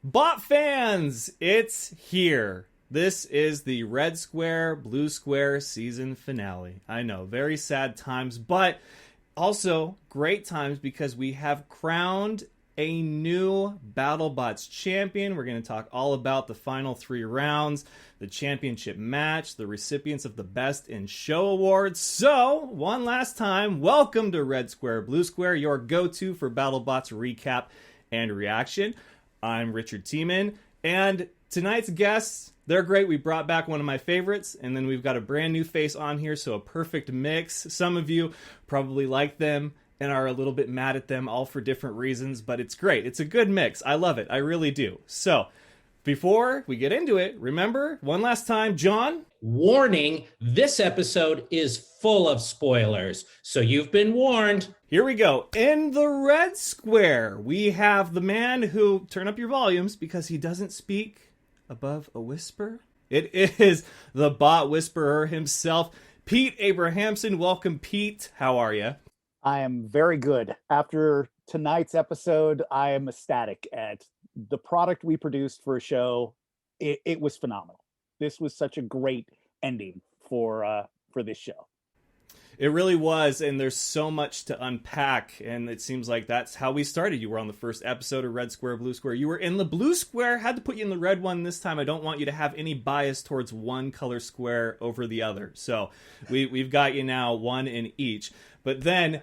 Bot fans, it's here. This is the Red Square, Blue Square season finale. I know, very sad times, but also great times because we have crowned a new BattleBots champion. We're going to talk all about the final 3 rounds, the championship match, the recipients of the Best in Show awards. So, one last time, welcome to Red Square, Blue Square, your go-to for BattleBots recap and reaction. I'm Richard Tiemann, and tonight's guests, they're great. We brought back one of my favorites, and then we've got a brand new face on here, so a perfect mix. Some of you probably like them and are a little bit mad at them, all for different reasons, but it's great. It's a good mix. I love it. I really do. So, before we get into it, remember, one last time, John? Warning, this episode is full of spoilers, so you've been warned. Here we go. In the Red Square, we have the man who, turn up your volumes because he doesn't speak above a whisper. It is the bot whisperer himself, Pete Abrahamson. Welcome, Pete. How are you? I am very good. After tonight's episode, I am ecstatic at the product we produced for a show. It was phenomenal. This was such a great ending for this show. It really was, and there's so much to unpack, and it seems like that's how we started. You were on the first episode of Red Square, Blue Square. You were in the Blue Square, had to put you in the red one this time. I don't want you to have any bias towards one color square over the other. So we've got you now, one in each. But then,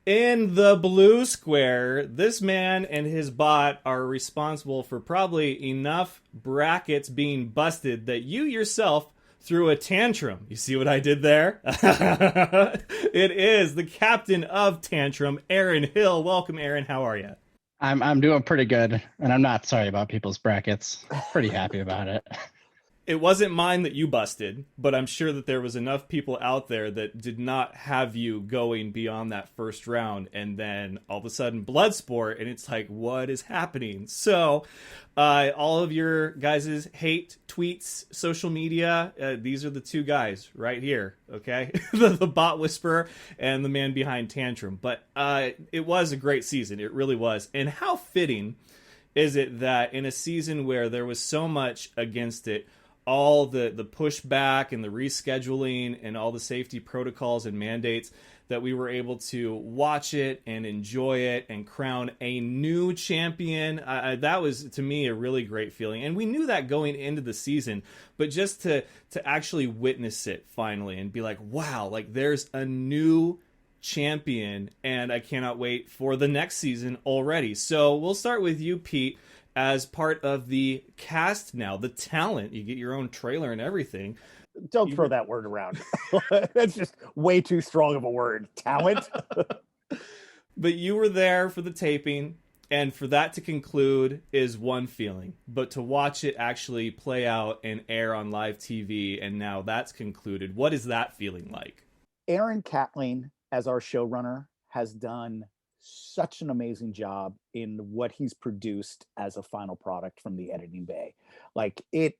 in the Blue Square, this man and his bot are responsible for probably enough brackets being busted that you yourself threw a tantrum. You see what I did there? It is the captain of Tantrum, Aren Hill. Welcome, Aren. How are you? I'm doing pretty good, and I'm not sorry about people's brackets. Pretty happy about it. It wasn't mine that you busted, but I'm sure that there was enough people out there that did not have you going beyond that first round, and then all of a sudden Bloodsport, and it's like, what is happening? So, all of your guys' hate tweets, social media, these are the two guys right here, okay? the bot whisperer and the man behind Tantrum. But it was a great season, it really was. And how fitting is it that in a season where there was so much against it, all the pushback and the rescheduling and all the safety protocols and mandates, that we were able to watch it and enjoy it and crown a new champion. That was, to me, a really great feeling. And we knew that going into the season, but just to actually witness it finally and be like, wow, like there's a new champion, and I cannot wait for the next season already. So we'll start with you, Pete. As part of the cast now, the talent, you get your own trailer and everything. Don't throw that word around. That's just way too strong of a word. Talent. But you were there for the taping, and for that to conclude is one feeling. But to watch it actually play out and air on live TV, and now that's concluded, what is that feeling like? Aaron Catling, as our showrunner, has done such an amazing job in what he's produced as a final product from the editing bay. Like it,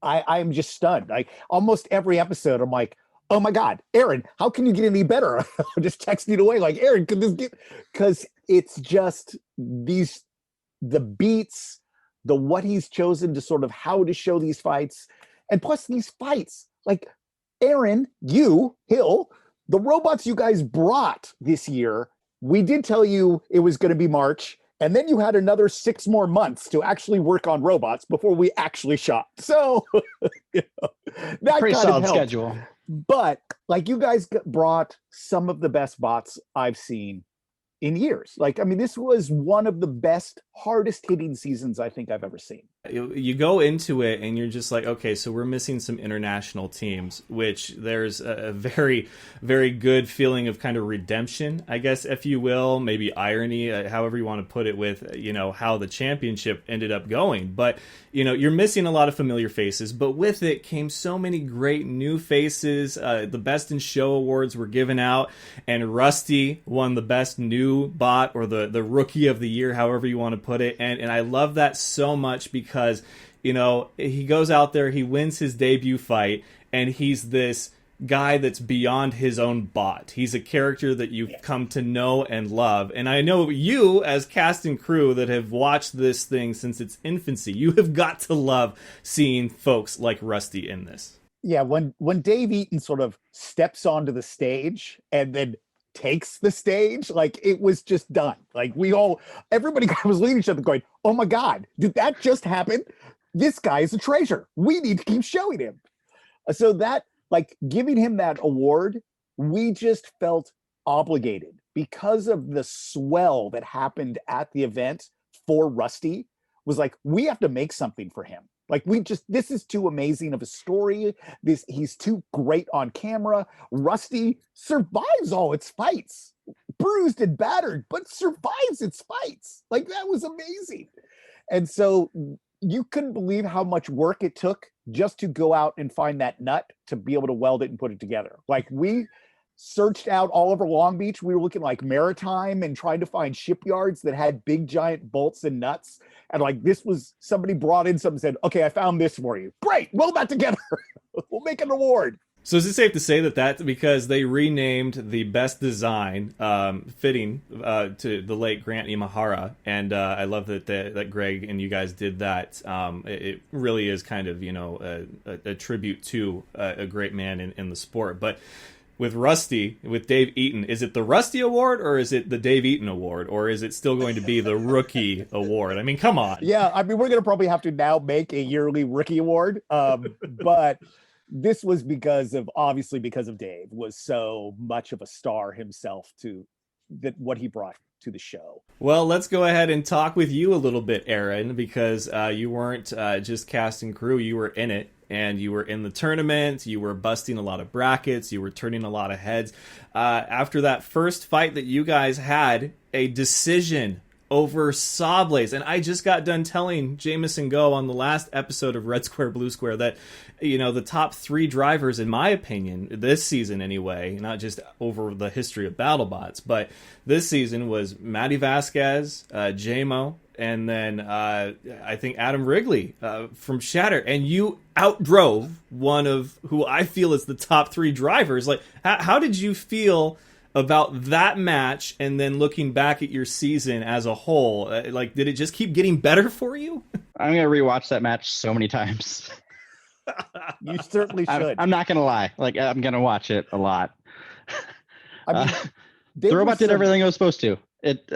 I'm just stunned. Like almost every episode, I'm like, oh my God, Aaron, how can you get any better? I'm just texting away like, Aaron, could this get, because it's just the beats, what he's chosen to sort of how to show these fights. And plus these fights, like Aaron, Hill, the robots you guys brought this year, we did tell you it was going to be March, and then you had another 6 more months to actually work on robots before we actually shot. So that pretty kind solid of helped. schedule. But like you guys brought some of the best bots I've seen in years. Like, I mean, this was one of the best, hardest hitting seasons I think I've ever seen. You go into it and you're just like, okay, so we're missing some international teams, which there's a very, very good feeling of kind of redemption, I guess, if you will, maybe irony, however you want to put it with, how the championship ended up going. But, you're missing a lot of familiar faces, but with it came so many great new faces. The Best in Show awards were given out, and Rusty won the best new bot, or the rookie of the year, however you want to put it. And I love that so much because, he goes out there, he wins his debut fight, and he's this guy that's beyond his own bot. He's a character that you've come to know and love. And I know you, as cast and crew that have watched this thing since its infancy, you have got to love seeing folks like Rusty in this. Yeah, when Dave Eaton sort of steps onto the stage and then takes the stage, like, it was just done. Like, everybody was looking at each other going, oh my God, did that just happen? This guy is a treasure. We need to keep showing him. So that, like, giving him that award, we just felt obligated because of the swell that happened at the event for Rusty. Was like, we have to make something for him. Like, this is too amazing of a story. He's too great on camera. Rusty survives all its fights, bruised and battered, but survives its fights. Like, that was amazing. And so you couldn't believe how much work it took just to go out and find that nut to be able to weld it and put it together. Like, we searched out all over Long Beach. We were looking like Maritime and trying to find shipyards that had big giant bolts and nuts. And like, this was, somebody brought in something and said, okay, I found this for you. Great, weld that together. We'll make an award. So is it safe to say that because they renamed the best design fitting to the late Grant Imahara, and I love that Greg and you guys did that. It really is kind of, a tribute to a great man in the sport. But with Rusty, with Dave Eaton, is it the Rusty Award or is it the Dave Eaton Award, or is it still going to be the Rookie Award? I mean, come on. Yeah, I mean, we're going to probably have to now make a yearly Rookie Award, but this was because of Dave was so much of a star himself what he brought to the show. Well, let's go ahead and talk with you a little bit, Aren, because you weren't just cast and crew, you were in it. And you were in the tournament, you were busting a lot of brackets, you were turning a lot of heads. After that first fight that you guys had, a decision over Sawblaze. And I just got done telling Jameson Go on the last episode of Red Square, Blue Square that, the top 3 drivers, in my opinion, this season anyway, not just over the history of BattleBots, but this season was Matty Vasquez, JMO, and then I think Adam Wrigley from Shatter. And you outdrove one of who I feel is the top 3 drivers. Like, how did you feel about that match, and then looking back at your season as a whole? Like, did it just keep getting better for you? I'm going to rewatch that match so many times. You certainly should. I'm not going to lie. Like, I'm going to watch it a lot. I mean, the robot did everything it was supposed to. It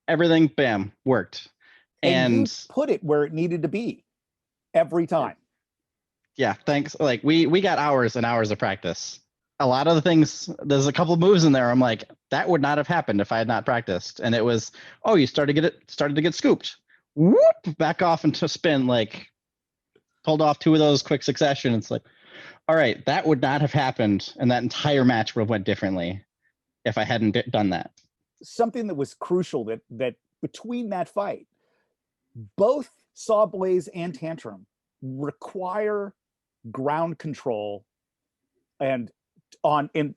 everything, bam, worked. And you put it where it needed to be every time. Yeah, thanks. Like, we got hours and hours of practice. A lot of the things, there's a couple of moves in there, I'm like, that would not have happened if I had not practiced. And it was, you started to get scooped. Whoop, back off into spin, like, pulled off 2 of those quick succession. It's like, all right, that would not have happened, and that entire match would have went differently if I hadn't done that. Something that was crucial that between that fight, both Sawblaze and Tantrum require ground control and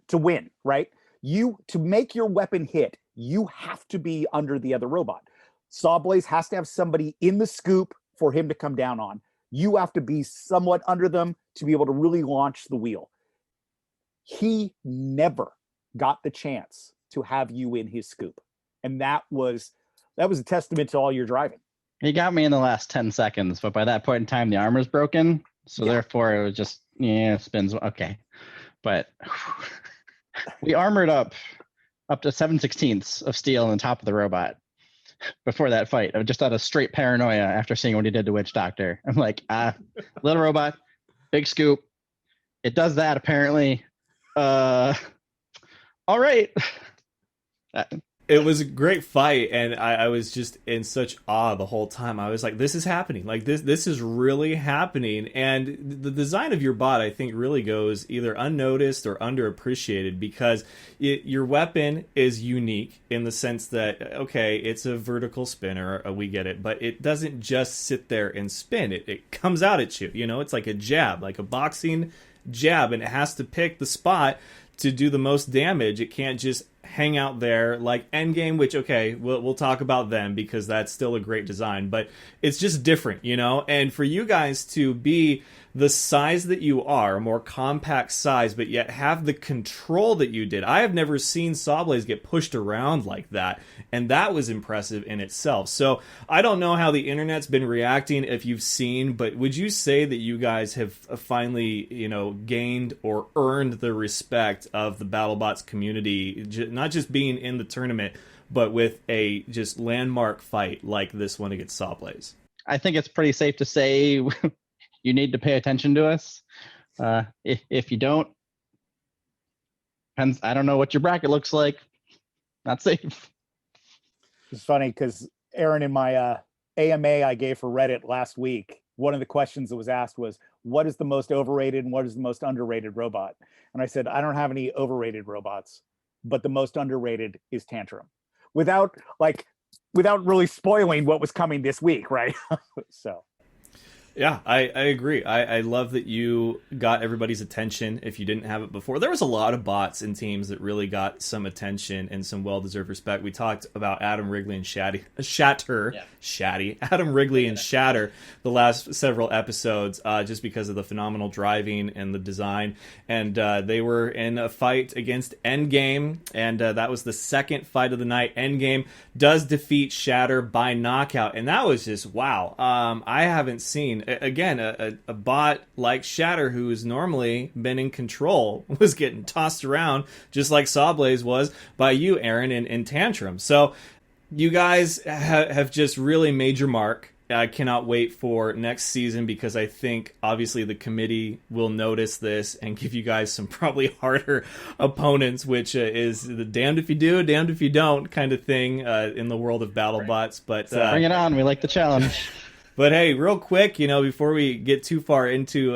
to win, right? To make your weapon hit, you have to be under the other robot. Sawblaze has to have somebody in the scoop for him to come down on. You have to be somewhat under them to be able to really launch the wheel. He never got the chance to have you in his scoop. And that was a testament to all your driving. He got me in the last 10 seconds, but by that point in time, the armor's broken. So therefore it was just, spins. Okay. But we armored up to 7/16 of steel on the top of the robot before that fight. I was just out of straight paranoia after seeing what he did to Witch Doctor. I'm like, little robot, big scoop. It does that apparently. All right. It was a great fight, and I was just in such awe the whole time. I was like, this is happening. Like, this is really happening. And the design of your bot, I think, really goes either unnoticed or underappreciated, because your weapon is unique in the sense that, okay, it's a vertical spinner, we get it, but it doesn't just sit there and spin. It comes out at you. It's like a jab, like a boxing jab, and it has to pick the spot to do the most damage. It can't just hang out there like Endgame, which, okay, we'll talk about them because that's still a great design, but it's just different, And for you guys to be the size that you are, a more compact size, but yet have the control that you did. I have never seen Sawblaze get pushed around like that, and that was impressive in itself. So I don't know how the internet's been reacting, if you've seen, but would you say that you guys have finally, gained or earned the respect of the BattleBots community, not just being in the tournament, but with a just landmark fight like this one against Sawblaze? I think it's pretty safe to say you need to pay attention to us. If you don't, depends, I don't know what your bracket looks like. Not safe. It's funny because Aaron, in my AMA I gave for Reddit last week, one of the questions that was asked was, what is the most overrated and what is the most underrated robot? And I said, I don't have any overrated robots, but the most underrated is Tantrum. Without really spoiling what was coming this week, right? So. Yeah, I agree. I love that you got everybody's attention if you didn't have it before. There was a lot of bots and teams that really got some attention and some well-deserved respect. We talked about Adam Wrigley and Adam Wrigley and Shatter the last several episodes just because of the phenomenal driving and the design. And they were in a fight against Endgame, and that was the second fight of the night. Endgame does defeat Shatter by knockout, and that was just wow. I haven't seen... Again, a bot like Shatter, who has normally been in control, was getting tossed around just like Sawblaze was by you, Aaron, in Tantrum. So you guys have just really made your mark. I cannot wait for next season because I think obviously the committee will notice this and give you guys some probably harder opponents, which is the damned if you do, damned if you don't kind of thing in the world of BattleBots. But bring it on. We like the challenge. But hey, real quick, before we get too far into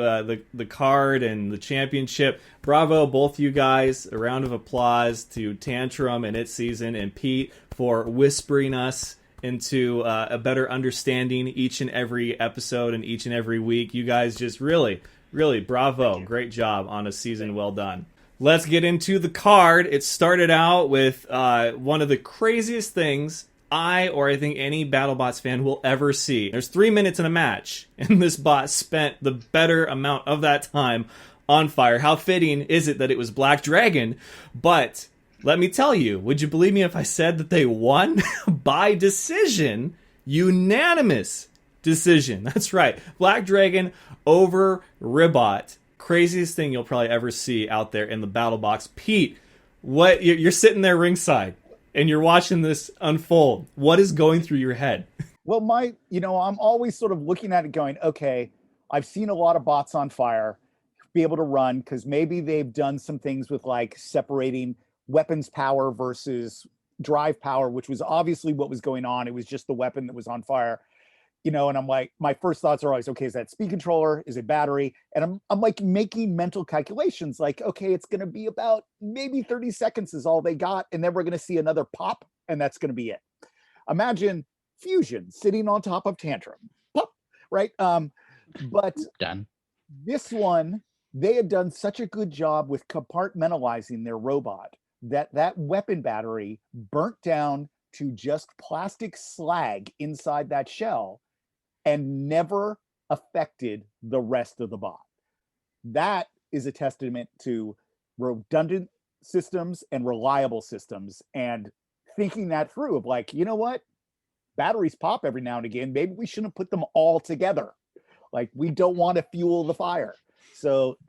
the card and the championship, bravo, both you guys. A round of applause to Tantrum and its season, and Pete for whispering us into a better understanding each and every episode and each and every week. You guys just really, really bravo. Great job on a season well done. Let's get into the card. It started out with one of the craziest things I think any BattleBots fan will ever see. There's 3 minutes in a match, and this bot spent the better amount of that time on fire. How fitting is it that it was Black Dragon? But let me tell you, would you believe me if I said that they won by decision? Unanimous decision. That's right. Black Dragon over Ribot. Craziest thing you'll probably ever see out there in the BattleBots. Pete, what you're sitting there ringside and you're watching this unfold. What is going through your head? Well, I'm always sort of looking at it going, okay, I've seen a lot of bots on fire be able to run because maybe they've done some things with like separating weapons power versus drive power, which was obviously what was going on. It was just the weapon that was on fire. And I'm like, my first thoughts are always, okay, is that speed controller? Is it battery? And I'm like making mental calculations like, okay, it's going to be about maybe 30 seconds is all they got. And then we're going to see another pop and that's going to be it. Imagine Fusion sitting on top of Tantrum. Pop, right? But done. This one, they had done such a good job with compartmentalizing their robot that weapon battery burnt down to just plastic slag inside that shell and never affected the rest of the bot. That is a testament to redundant systems and reliable systems, and thinking that through of like, you know what? Batteries pop every now and again. Maybe we shouldn't put them all together. Like, we don't want to fuel the fire. So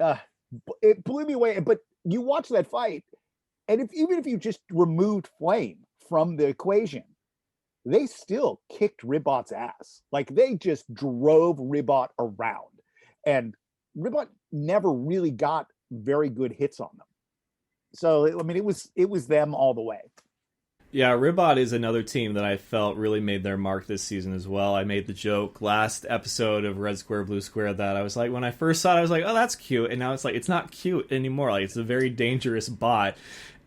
it blew me away. But you watch that fight, and even if you just removed Flame from the equation, they still kicked Ribot's ass. Like, they just drove Ribot around, and Ribot never really got very good hits on them. So I mean, it was them all the way. Yeah, Ribot is another team that I felt really made their mark this season as well. I made the joke last episode of Red Square, Blue Square that I was like, when I first saw it, I was like, oh, that's cute. And now it's like, it's not cute anymore. Like, it's a very dangerous bot.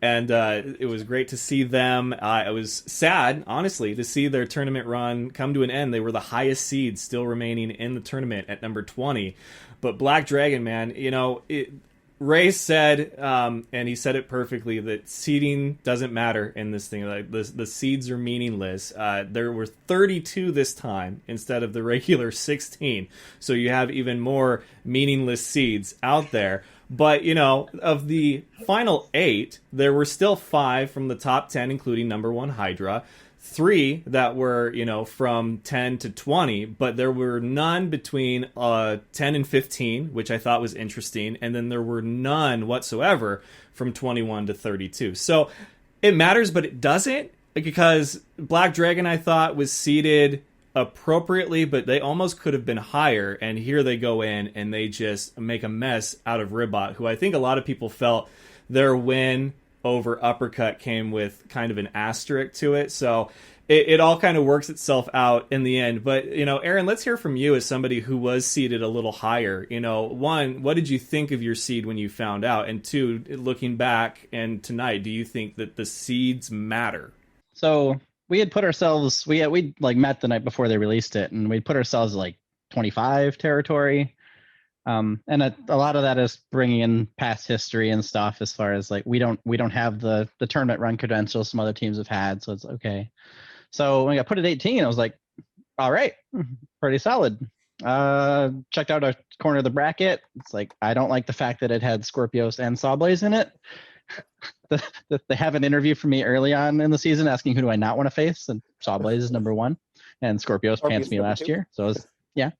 And it was great to see them. I was sad, honestly, to see their tournament run come to an end. They were the highest seed still remaining in the tournament at number 20. But Black Dragon, man, Ray said, and he said it perfectly, that seeding doesn't matter in this thing. Like the seeds are meaningless. There were 32 this time instead of the regular 16, so you have even more meaningless seeds out there. But of the final 8, there were still 5 from the top 10, including number 1 Hydra. 3 that were, from 10 to 20, but there were none between 10 and 15, which I thought was interesting, and then there were none whatsoever from 21 to 32. So it matters, but it doesn't, because Black Dragon, I thought, was seeded appropriately, but they almost could have been higher, and here they go in and they just make a mess out of Ribot, who I think a lot of people felt their win over Uppercut came with kind of an asterisk to it. So it all kind of works itself out in the end. But, Aaron, let's hear from you as somebody who was seeded a little higher. One, what did you think of your seed when you found out? And 2, looking back and tonight, do you think that the seeds matter? So we had put ourselves, we like met the night before they released it, and we put ourselves like 25 territory. And a lot of that is bringing in past history and stuff, as far as like we don't have the tournament run credentials some other teams have had, so it's okay. So when I got put at 18, I was like, all right, pretty solid. Checked out a corner of the bracket. It's like, I don't like the fact that it had Scorpios and Sawblaze in it. They have an interview for me early on in the season asking who do I not want to face, and Sawblaze is number 1, and Scorpios pants me last year. So it was, yeah.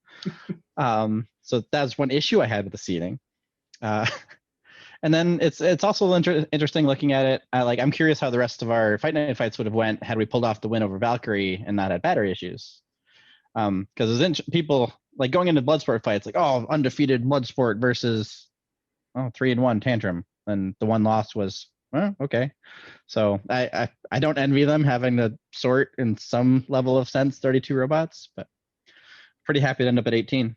So that's one issue I had with the seeding. And then it's also interesting looking at it. I'm curious how the rest of our Fight Night fights would have went had we pulled off the win over Valkyrie and not had battery issues. Because people like going into Bloodsport fights, like, oh, undefeated Bloodsport versus 3-1 Tantrum, and the one loss was okay. So I don't envy them having to sort in some level of sense 32 robots, but pretty happy to end up at 18.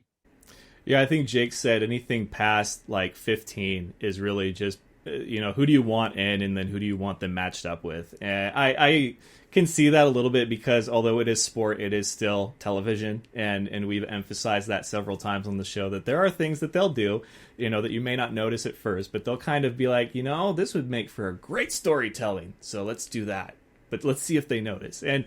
Yeah, I think Jake said anything past like 15 is really just, who do you want in, and then who do you want them matched up with? And I can see that a little bit, because although it is sport, it is still television, and we've emphasized that several times on the show, that there are things that they'll do, that you may not notice at first, but they'll kind of be like, this would make for a great storytelling, so let's do that. But let's see if they notice. And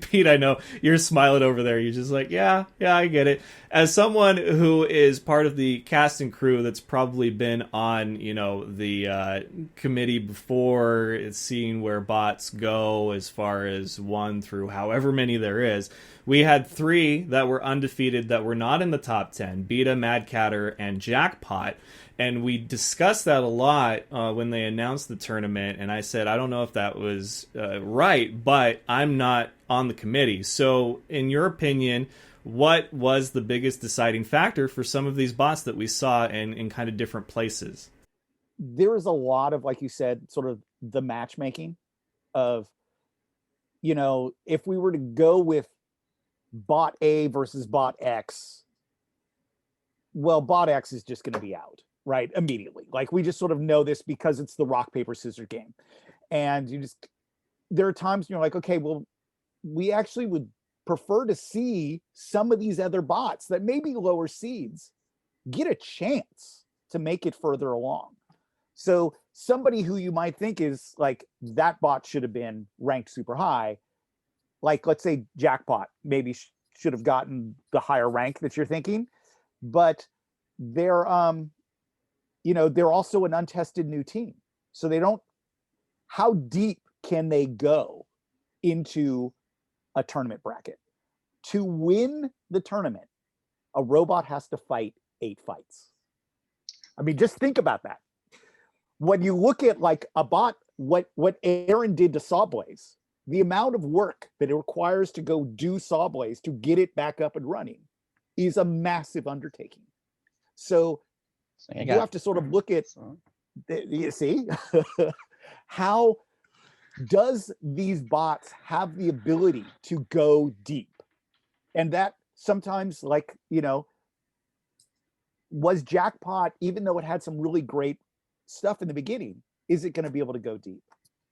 Pete, I know you're smiling over there. You're just like, yeah, I get it. As someone who is part of the cast and crew that's probably been on, the committee before, seeing where bots go as far as 1 through however many there is, we had 3 that were undefeated that were not in the top 10, Beta, Mad Catter, and Jackpot. And we discussed that a lot when they announced the tournament, and I said, I don't know if that was right, but I'm not on the committee. So in your opinion, what was the biggest deciding factor for some of these bots that we saw in kind of different places? There is a lot of, like you said, sort of the matchmaking of, if we were to go with bot A versus bot X, well, bot X is just going to be out. Right, immediately. Like, we just sort of know this because it's the rock, paper, scissors game. And there are times you're like, okay, well, we actually would prefer to see some of these other bots that may be lower seeds get a chance to make it further along. So somebody who you might think is like, that bot should have been ranked super high, like, let's say Jackpot maybe should have gotten the higher rank that you're thinking, but they're also an untested new team. So how deep can they go into a tournament bracket? To win the tournament, a robot has to fight 8 fights. I mean, just think about that. When you look at like a bot, what Aren did to Sawblaze, the amount of work that it requires to go do Sawblaze to get it back up and running is a massive undertaking. So you have to sort of look at, you see, how does these bots have the ability to go deep? And that sometimes, like, was Jackpot, even though it had some really great stuff in the beginning, is it going to be able to go deep?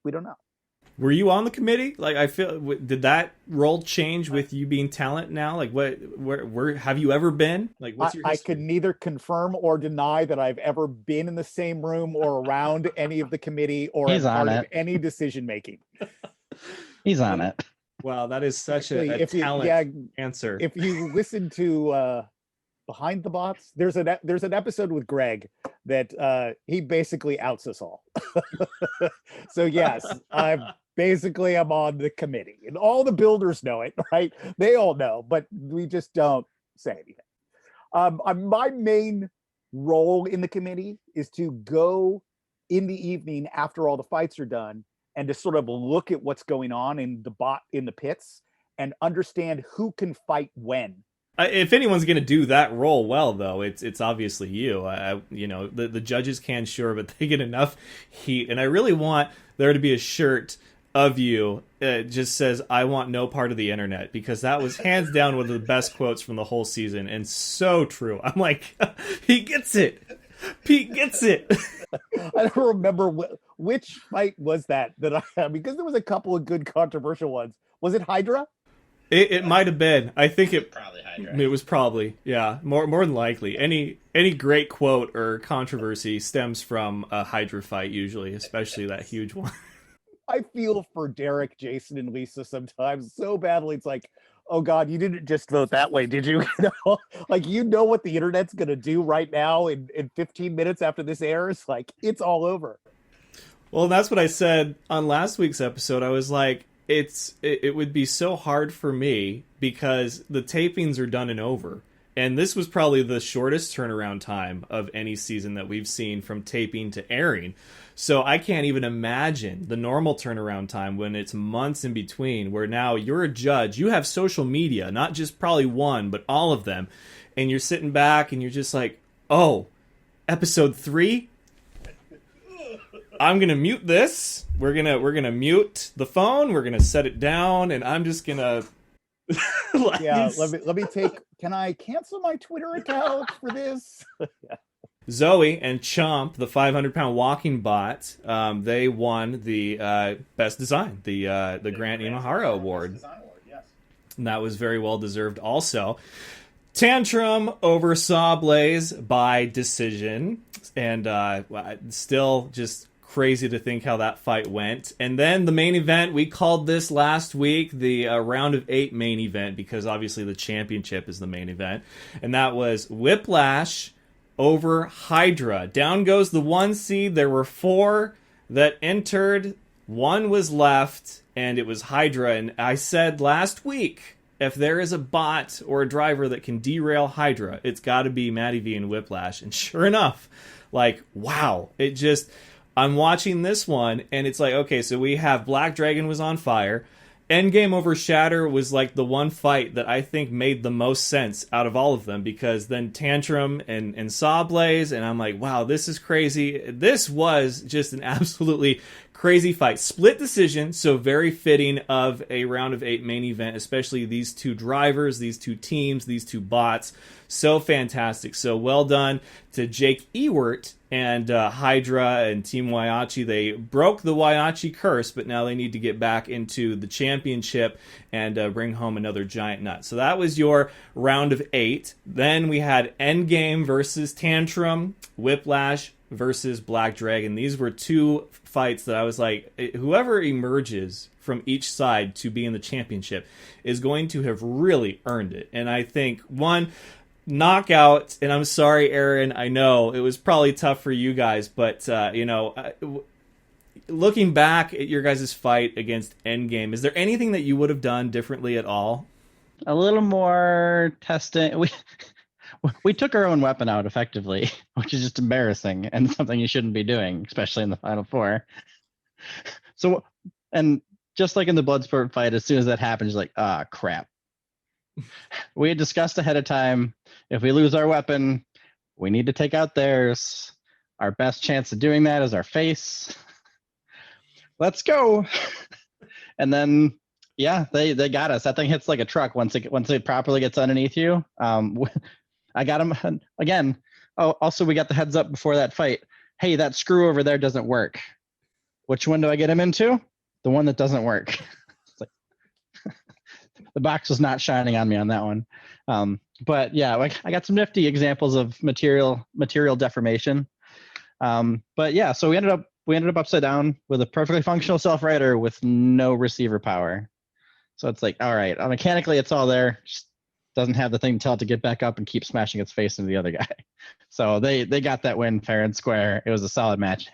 We don't know. Were you on the committee? Like, I feel, did that role change with you being talent now? Like, where have you ever been? Like, what's your I history? could neither confirm or deny that I've ever been in the same room or around any of the committee or He's am part on of it. any decision making. He's on it. Wow, that is such Actually, a talent answer. If you listen to Behind the Bots, there's an episode with Greg that he basically outs us all. So yes, I'm on the committee, and all the builders know it, right? They all know, but we just don't say anything. My main role in the committee is to go in the evening after all the fights are done and to sort of look at what's going on in the pits and understand who can fight when. If anyone's going to do that role well, though, it's obviously you. The judges can, sure, but they get enough heat. And I really want there to be a shirt of you that just says, "I want no part of the internet," because that was hands down one of the best quotes from the whole season, and so true. I'm like, he gets it. Pete gets it. I don't remember which fight was that I had, because there was a couple of good controversial ones. Was it Hydra? It might have been. I think Probably Hydra. It was probably, yeah, more than likely. Any great quote or controversy stems from a Hydra fight, usually, especially that huge one. I feel for Derek, Jason, and Lisa sometimes so badly. It's like, oh God, you didn't just vote that way, did you? Like, what the internet's gonna do right now in 15 minutes after this airs. Like, it's all over. Well, that's what I said on last week's episode. I was like, it would be so hard for me because the tapings are done and over. And this was probably the shortest turnaround time of any season that we've seen from taping to airing. So I can't even imagine the normal turnaround time when it's months in between, where now you're a judge, you have social media, not just probably one, but all of them. And you're sitting back and you're just like, oh, episode 3? I'm gonna mute this. We're gonna mute the phone. We're gonna set it down, and I'm just gonna. Yeah, let me take. Can I cancel my Twitter account for this? Yeah. Zoe and Chomp, the 500-pound walking bot, they won the best design, the Grant Imahara Award. Yes. And that was very well deserved. Also, Tantrum over Sawblaze by decision, and still just crazy to think how that fight went. And then the main event, we called this last week the round of 8 main event, because obviously the championship is the main event, and that was Whiplash over Hydra. Down goes the 1 seed. There were 4 that entered. 1 was left, and it was Hydra. And I said last week, if there is a bot or a driver that can derail Hydra, it's got to be Matty V and Whiplash. And sure enough, like, wow, it just... I'm watching this one, and it's like, okay, so we have Black Dragon was on fire. Endgame over Shatter was like the one fight that I think made the most sense out of all of them, because then Tantrum and Sawblaze, and I'm like, wow, this is crazy. This was just an absolutely crazy fight. Split decision, so very fitting of a round of 8 main event, especially these 2 drivers, these 2 teams, these 2 bots. So fantastic. So well done to Jake Ewert and Hydra and Team Waiachi. They broke the Waiachi curse, but now they need to get back into the championship and bring home another giant nut. So that was your round of 8. Then we had Endgame versus Tantrum, Whiplash versus Black Dragon. These were 2 fights that I was like, whoever emerges from each side to be in the championship is going to have really earned it. And I think one knockout, and I'm sorry, Aren, I know it was probably tough for you guys, but looking back at your guys' fight against Endgame, is there anything that you would have done differently at all? A little more testing. We took our own weapon out effectively, which is just embarrassing and something you shouldn't be doing, especially in the Final Four. So, and just like in the Bloodsport fight, as soon as that happens, you're like, crap. We had discussed ahead of time, if we lose our weapon, we need to take out theirs. Our best chance of doing that is our face. Let's go. And then, yeah, they got us. That thing hits like a truck once it properly gets underneath you. I got him again. Oh, also we got the heads up before that fight. Hey, that screw over there doesn't work. Which one do I get him into? the one that doesn't work. It's like, the box was not shining on me on that one. But yeah, like I got some nifty examples of material deformation. But yeah, so we ended up upside down with a perfectly functional self-righter with no receiver power. So it's like, all right, mechanically it's all there, just doesn't have the thing to tell it to get back up and keep smashing its face into the other guy. So they got that win fair and square. It was a solid match.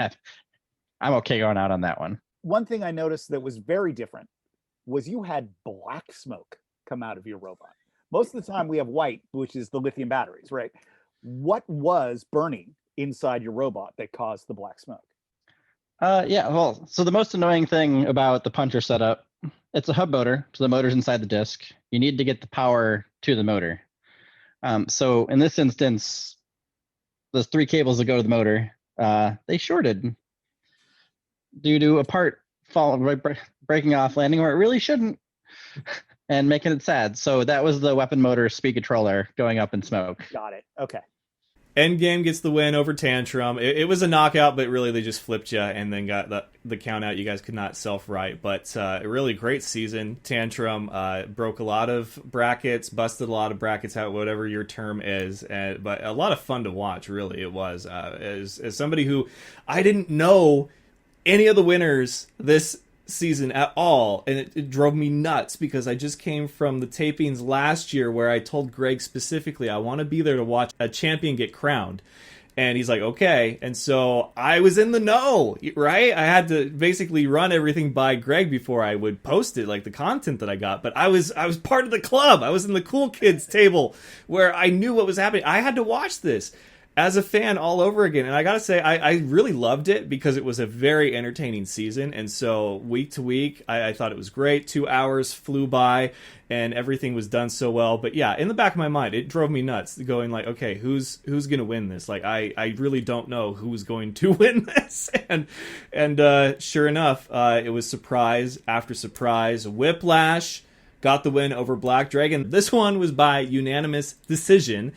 I'm okay going out on that one. One thing I noticed that was very different was you had black smoke come out of your robot. Most of the time we have white, which is the lithium batteries, right? What was burning inside your robot that caused the black smoke? Yeah, well, so the most annoying thing about the puncher setup, it's a hub motor, so the motor's inside the disc. You need to get the power to the motor. So in this instance, those 3 cables that go to the motor, they shorted due to a part breaking off, landing where it really shouldn't, and making it sad. So that was the weapon motor speed controller going up in smoke. Got it. Okay. Endgame gets the win over Tantrum. It was a knockout, but really they just flipped you and then got the count out. You guys could not self-right, but a really great season. Tantrum broke a lot of brackets, busted a lot of brackets out, whatever your term is, but a lot of fun to watch, really it was. As somebody who, I didn't know any of the winners this season at all, and it drove me nuts because I just came from the tapings last year where I told Greg specifically I want to be there to watch a champion get crowned, and he's like, okay. And so I was in the know, right? I had to basically run everything by Greg before I would post it, like the content that I got, but I was part of the club. I was in the cool kids table where I knew what was happening. I had to watch this as a fan all over again. And I gotta say, I really loved it because it was a very entertaining season. And so week to week, I thought it was great. 2 hours flew by and everything was done so well. But yeah, in the back of my mind, it drove me nuts going like, okay, who's gonna win this? Like, I really don't know who's going to win this. And sure enough, it was surprise after surprise. Whiplash got the win over Black Dragon. This one was by unanimous decision.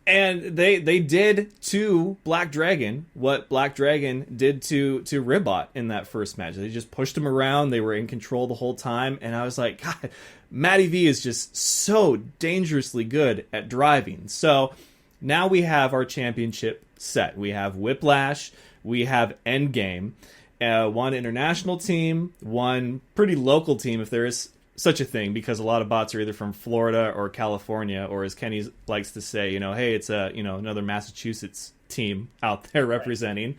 And they did to Black Dragon what Black Dragon did to Ribot in that first match. They just pushed him around. They were in control the whole time. And I was like, God, Matty V is just so dangerously good at driving. So now we have our championship set. We have Whiplash. We have Endgame. One international team. One pretty local team, if there is such a thing, because a lot of bots are either from Florida or California, or as Kenny likes to say, hey, it's another Massachusetts team out there representing. Right.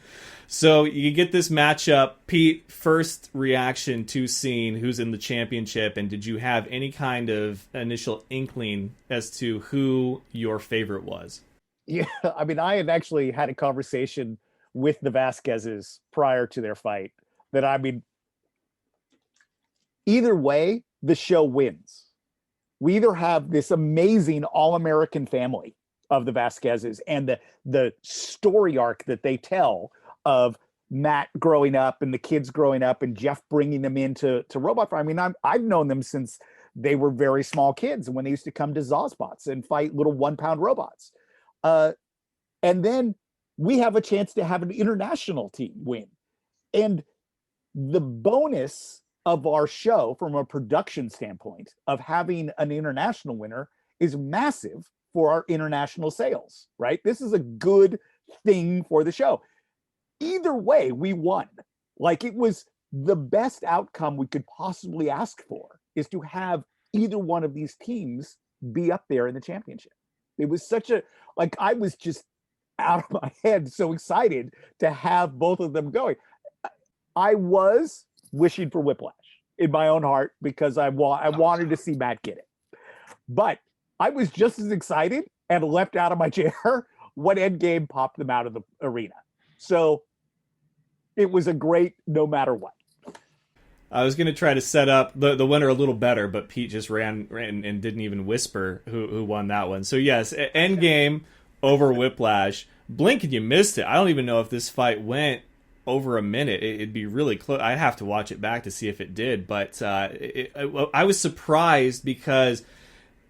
So you get this matchup. Pete, first reaction to seeing who's in the championship, and did you have any kind of initial inkling as to who your favorite was? Yeah, I mean, I had actually had a conversation with the Vasquezes prior to their fight that, I mean, either way, the show wins. We either have this amazing all-American family of the Vasquezes and the story arc that they tell of Matt growing up and the kids growing up and Jeff bringing them into Robot Fight. I mean, I've known them since they were very small kids and when they used to come to Zozbots and fight little 1-pound robots. And then we have a chance to have an international team win. And the bonus of our show from a production standpoint of having an international winner is massive for our international sales, right? This is a good thing for the show. Either way, we won. Like, it was the best outcome we could possibly ask for, is to have either one of these teams be up there in the championship. It was such a, like, I was just out of my head, so excited to have both of them going. I was wishing for Whiplash in my own heart because I wanted to see Matt get it. But I was just as excited and leapt out of my chair when Endgame popped them out of the arena. So it was a great no matter what. I was going to try to set up the winner a little better, but Pete just ran and didn't even whisper who won that one. So yes, Endgame over Whiplash. Blink and you missed it. I don't even know if this fight went over a minute. It'd be really close. I'd have to watch it back to see if it did, but I was surprised because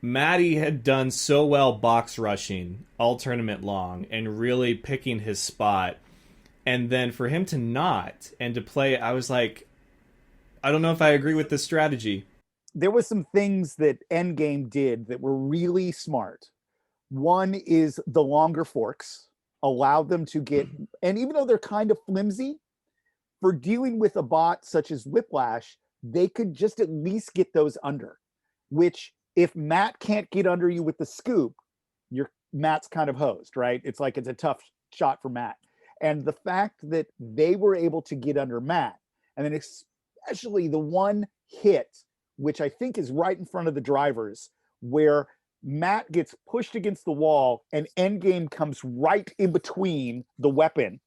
Matty had done so well box rushing all tournament long and really picking his spot, and then for him to not and to play, I was like, I don't know if I agree with this strategy. There was some things that Endgame did that were really smart. One is the longer forks allowed them to get, and even though they're kind of flimsy, for dealing with a bot such as Whiplash, they could just at least get those under, which if Matt can't get under you with the scoop, Matt's kind of hosed, right? It's like it's a tough shot for Matt. And the fact that they were able to get under Matt, and then especially the one hit, which I think is right in front of the drivers, where Matt gets pushed against the wall and Endgame comes right in between the weapon,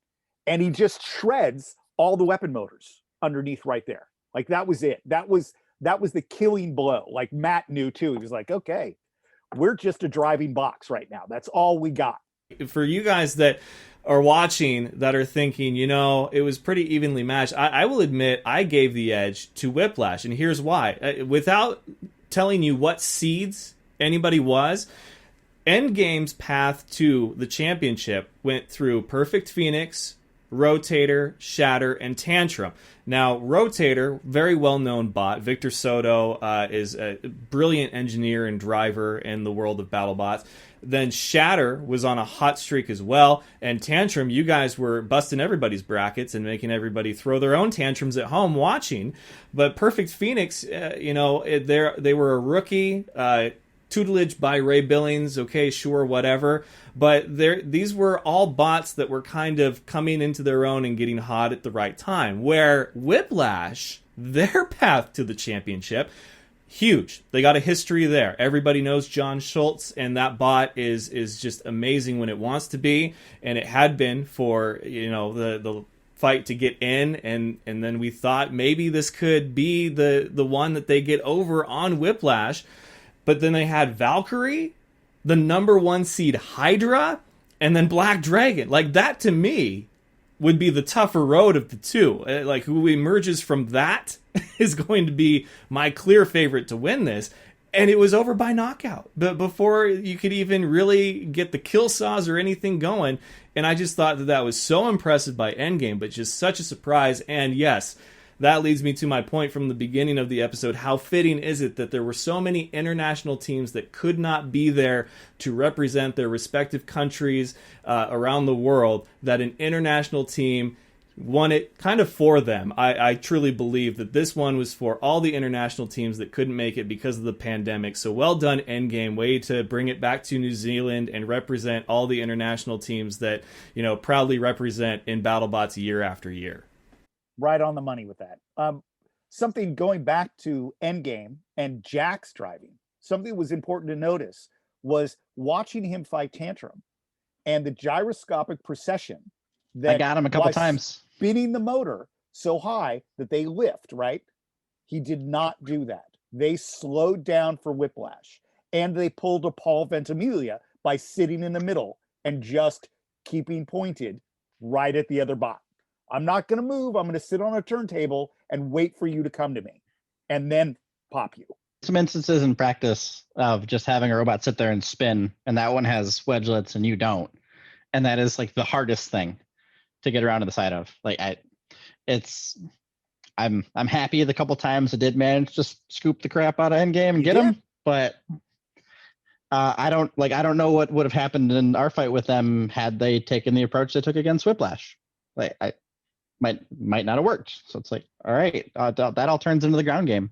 and he just shreds all the weapon motors underneath right there. Like that was it. That was the killing blow. Like Matt knew too. He was like, okay, we're just a driving box right now. That's all we got. For you guys that are watching that are thinking, it was pretty evenly matched, I will admit I gave the edge to Whiplash, and here's why. Without telling you what seeds anybody was, Endgame's path to the championship went through Perfect Phoenix, Rotator, Shatter, and Tantrum. Now, Rotator, very well-known bot. Victor Soto is a brilliant engineer and driver in the world of BattleBots. Then Shatter was on a hot streak as well. And Tantrum, you guys were busting everybody's brackets and making everybody throw their own tantrums at home watching. But Perfect Phoenix, they were a rookie, tutelage by Ray Billings, okay, sure, whatever. But these were all bots that were kind of coming into their own and getting hot at the right time. Where Whiplash, their path to the championship, huge. They got a history there. Everybody knows John Schultz, and that bot is just amazing when it wants to be, and it had been for the fight to get in, and then we thought maybe this could be the one that they get over on Whiplash. But then they had Valkyrie, the number 1 seed Hydra, and then Black Dragon. Like, that to me would be the tougher road of the two. Like, who emerges from that is going to be my clear favorite to win this. And it was over by knockout. But before you could even really get the kill saws or anything going. And I just thought that was so impressive by Endgame, but just such a surprise. And yes, that leads me to my point from the beginning of the episode. How fitting is it that there were so many international teams that could not be there to represent their respective countries around the world, that an international team won it kind of for them. I truly believe that this one was for all the international teams that couldn't make it because of the pandemic. So well done, Endgame. Way to bring it back to New Zealand and represent all the international teams that, proudly represent in BattleBots year after year. Right on the money with that. Something going back to Endgame and Jack's driving, something that was important to notice was watching him fight Tantrum and the gyroscopic precession that I got him a couple times. Spinning the motor so high that they lift, right? He did not do that. They slowed down for Whiplash, and they pulled a Paul Ventimiglia by sitting in the middle and just keeping pointed right at the other bot. I'm not going to move. I'm going to sit on a turntable and wait for you to come to me and then pop you. Some instances in practice of just having a robot sit there and spin, and that one has wedgelets and you don't. And that is like the hardest thing to get around to the side of. Like I'm happy the couple times I did manage to scoop the crap out of Endgame and get him, but I don't know what would have happened in our fight with them had they taken the approach they took against Whiplash. Like I might not have worked. So it's like, all right, that all turns into the ground game.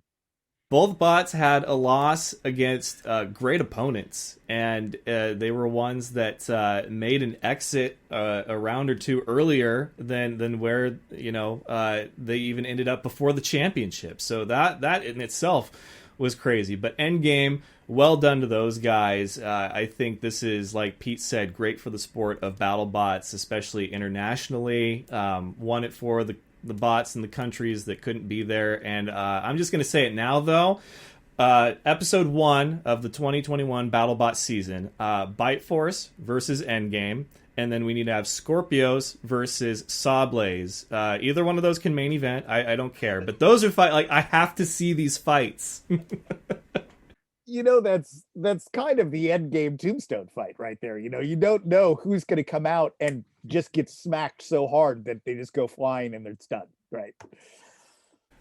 Both bots had a loss against great opponents, and they were ones that made an exit a round or two earlier than where they even ended up before the championship. So that in itself was crazy. But Endgame, well done to those guys. I think this is, like Pete said, great for the sport of BattleBots, especially internationally. Won it for the bots in the countries that couldn't be there. And I'm just going to say it now, though. Episode 1 of the 2021 BattleBot season, Bite Force versus Endgame. And then we need to have Scorpios versus Sawblaze. Either one of those can main event. I don't care. But those are I have to see these fights. That's kind of the Endgame Tombstone fight right there. You don't know who's going to come out and just get smacked so hard that they just go flying and they're stunned, right?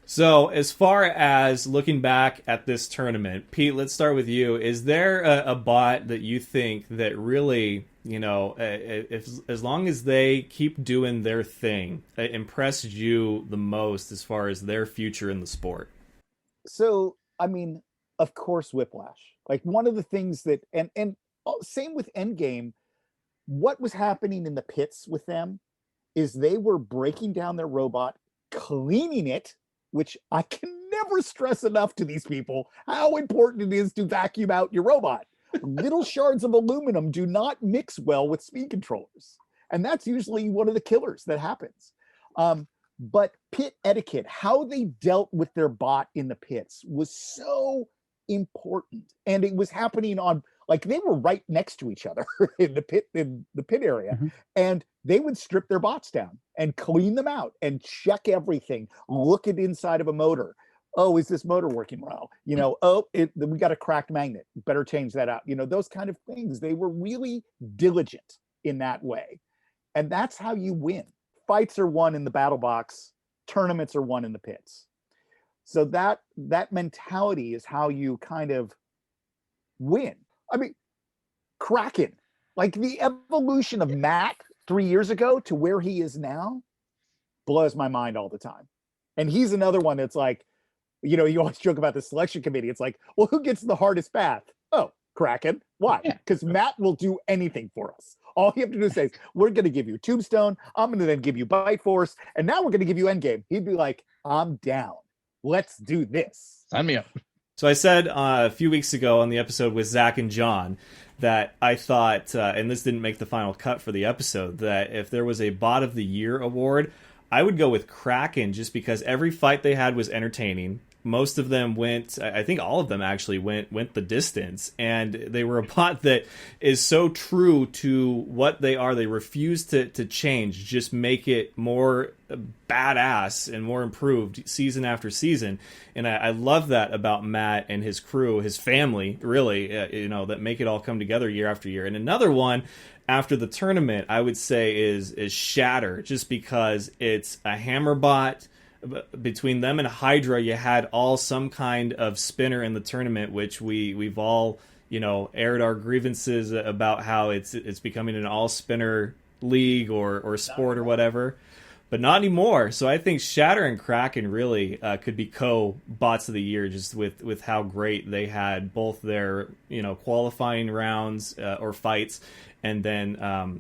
So, as far as looking back at this tournament, Pete, let's start with you. Is there a bot that you think that really, if as long as they keep doing their thing, impressed you the most as far as their future in the sport? So, I mean, of course, Whiplash. Like one of the things that, and same with Endgame. What was happening in the pits with them is they were breaking down their robot, cleaning it, which I can never stress enough to these people how important it is to vacuum out your robot. Little shards of aluminum do not mix well with speed controllers. And that's usually one of the killers that happens. But pit etiquette, how they dealt with their bot in the pits was so important. And it was happening on, like they were right next to each other in the pit area. Mm-hmm. And they would strip their bots down and clean them out and check everything, look at inside of a motor. Oh, is this motor working well? We got a cracked magnet. Better change that out. Those kind of things. They were really diligent in that way. And that's how you win. Fights are won in the battle box. Tournaments are won in the pits. So that mentality is how you kind of win. I mean, Kraken, like the evolution of Matt 3 years ago to where he is now blows my mind all the time. And he's another one that's like, you always joke about the selection committee. It's like, well, who gets the hardest path? Oh, Kraken. Why? Because Matt will do anything for us. All you have to do is say, we're going to give you Tombstone. I'm going to then give you Bite Force. And now we're going to give you Endgame. He'd be like, I'm down. Let's do this. Sign me up. So I said a few weeks ago on the episode with Zach and John that I thought, and this didn't make the final cut for the episode, that if there was a Bot of the Year award, I would go with Kraken just because every fight they had was entertaining. Most of them went, I think all of them actually went the distance, and they were a bot that is so true to what they are. They refuse to change, just make it more badass and more improved season after season. And I love that about Matt and his crew, his family, really, that make it all come together year after year. And another one after the tournament, I would say is Shatter, just because it's a hammer bot. Between them and Hydra, you had all some kind of spinner in the tournament, which we've all aired our grievances about how it's becoming an all spinner league or sport or whatever, but not anymore. So I think Shatter and Kraken really could be bots of the year, just with how great they had both their qualifying rounds or fights. And then,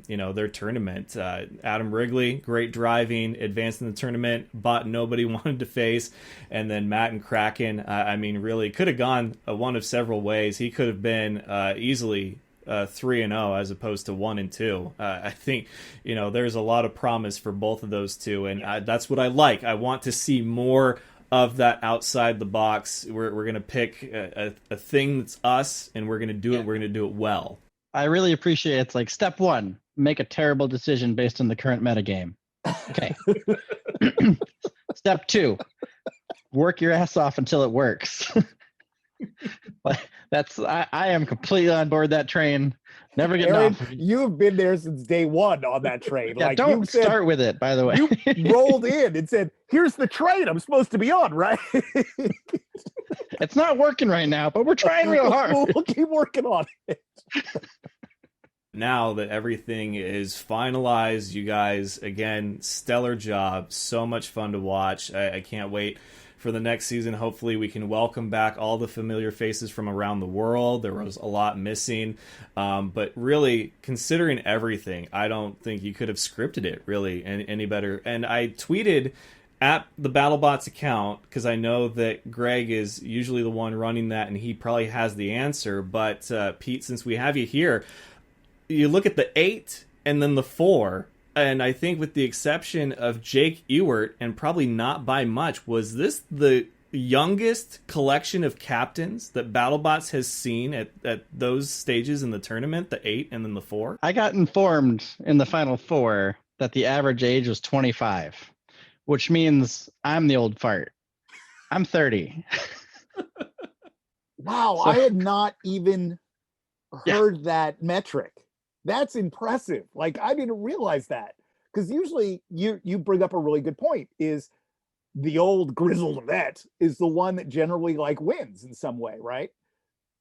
their tournament. Adam Wrigley, great driving, advanced in the tournament, bot nobody wanted to face. And then Matt and Kraken, really could have gone one of several ways. He could have been easily 3-0 as opposed to 1-2. I think, there's a lot of promise for both of those two. And that's what I like. I want to see more of that outside the box. We're going to pick a thing that's us, and we're going to do it. We're going to do it well. I really appreciate it's like step one, make a terrible decision based on the current metagame. Okay. Step two, work your ass off until it works. I am completely on board that train. Never getting Aren, off. You've been there since day one on that train. Yeah, don't start with it, by the way. You rolled in and said, here's the train I'm supposed to be on, right? It's not working right now, but we're trying real hard. We'll keep working on it. Now that everything is finalized, you guys, again, stellar job. So much fun to watch. I can't wait for the next season. Hopefully we can welcome back all the familiar faces from around the world. There was a lot missing. But really, considering everything, I don't think you could have scripted it really any better. And I tweeted at the BattleBots account, because I know that Greg is usually the one running that and he probably has the answer. But Pete, since we have you here, you look at the 8 and then the 4, and I think with the exception of Jake Ewert, and probably not by much, was this the youngest collection of captains that BattleBots has seen at those stages in the tournament, the 8 and then the 4? I got informed in the final 4 that the average age was 25, which means I'm the old fart. I'm 30. Wow, so, I had not even heard that metric. That's impressive. Like, I didn't realize that, because usually you bring up a really good point, is the old grizzled vet is the one that generally like wins in some way, right?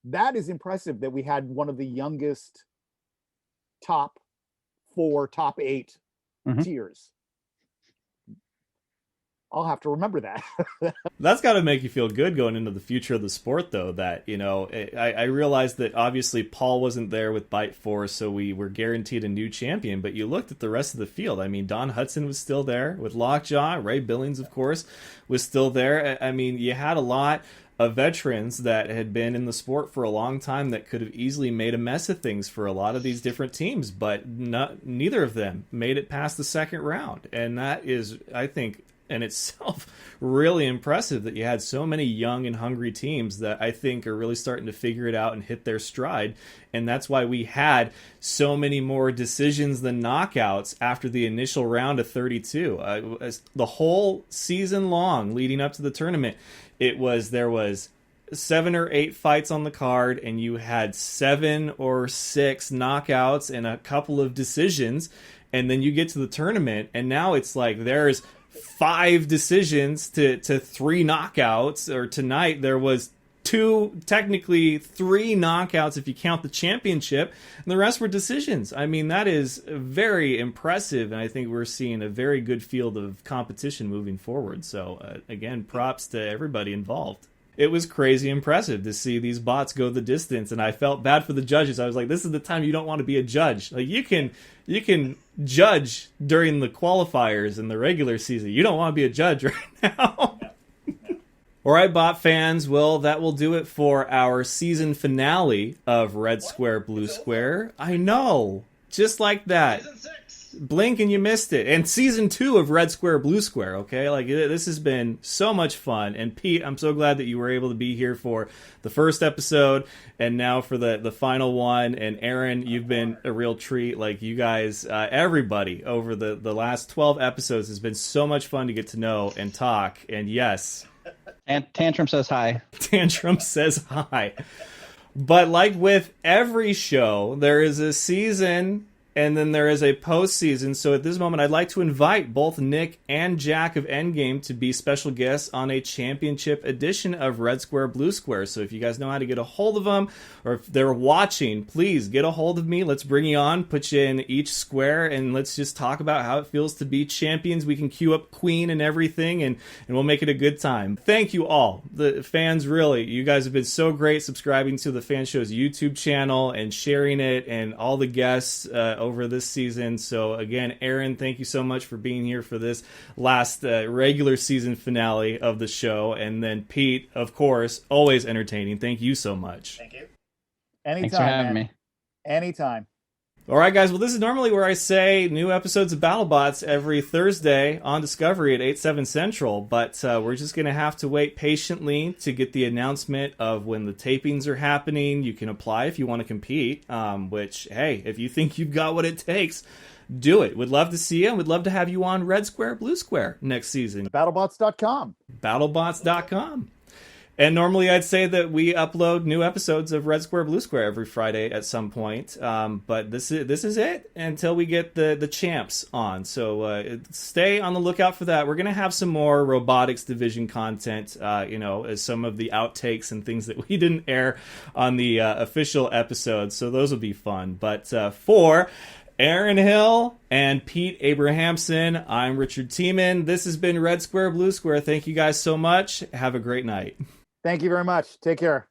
That is impressive that we had one of the youngest top 4, top 8 tiers. I'll have to remember that. That's got to make you feel good going into the future of the sport, though, that, you know, I realized that obviously Paul wasn't there with Bite Force, so we were guaranteed a new champion, but you looked at the rest of the field. I mean, Don Hudson was still there with Lockjaw. Ray Billings, of course, was still there. I mean, you had a lot of veterans that had been in the sport for a long time that could have easily made a mess of things for a lot of these different teams, but neither of them made it past the second round. And that is, I think, in itself really impressive that you had so many young and hungry teams that I think are really starting to figure it out and hit their stride. And that's why we had so many more decisions than knockouts after the initial round of 32. The whole season long leading up to the tournament, there was 7 or 8 fights on the card, and you had 7 or 6 knockouts and a couple of decisions. And then you get to the tournament, and now it's like there's 5 decisions to 3 knockouts. Or tonight there was 2, technically 3 knockouts if you count the championship, and the rest were decisions. I mean, that is very impressive, and I think we're seeing a very good field of competition moving forward. So again, props to everybody involved. It was crazy impressive to see these bots go the distance, and I felt bad for the judges. I was like, this is the time you don't want to be a judge. Like, you can judge during the qualifiers in the regular season. You don't want to be a judge right now. All right, bot fans. Well, that will do it for our season finale of Red Square, Blue Square. I know. Just like that. Season 6. Blink and you missed it. And season 2 of Red Square, Blue Square, okay? Like, this has been so much fun. And Pete, I'm so glad that you were able to be here for the first episode and now for the final one. And Aren, you've been a real treat. Like, you guys, everybody over the last 12 episodes has been so much fun to get to know and talk. And yes. And Tantrum says hi. Tantrum says hi. But like with every show, there is a season and then there is a postseason. So at this moment, I'd like to invite both Nick and Jack of Endgame to be special guests on a championship edition of Red Square, Blue Square. So if you guys know how to get a hold of them, or if they're watching, please get a hold of me. Let's bring you on, put you in each square, and let's just talk about how it feels to be champions. We can queue up Queen and everything, and we'll make it a good time. Thank you all. The fans, really, you guys have been so great subscribing to the Fan Show's YouTube channel and sharing it, and all the guests over this season. So again, Aren, thank you so much for being here for this last regular season finale of the show. And then Pete, of course, always entertaining. Thank you so much. Thank you. Anytime, Thanks for having man. me. Anytime. All right, guys. Well, this is normally where I say new episodes of BattleBots every Thursday on Discovery at 8/7 Central, but we're just going to have to wait patiently to get the announcement of when the tapings are happening. You can apply if you want to compete, which, hey, if you think you've got what it takes, do it. We'd love to see you, and we'd love to have you on Red Square, Blue Square next season. BattleBots.com. BattleBots.com. And normally I'd say that we upload new episodes of Red Square, Blue Square every Friday at some point. But this is it until we get the champs on. So stay on the lookout for that. We're going to have some more robotics division content, as some of the outtakes and things that we didn't air on the official episode. So those will be fun. But for Aren Hill and Pete Abrahamson, I'm Richard Tiemann. This has been Red Square, Blue Square. Thank you guys so much. Have a great night. Thank you very much. Take care.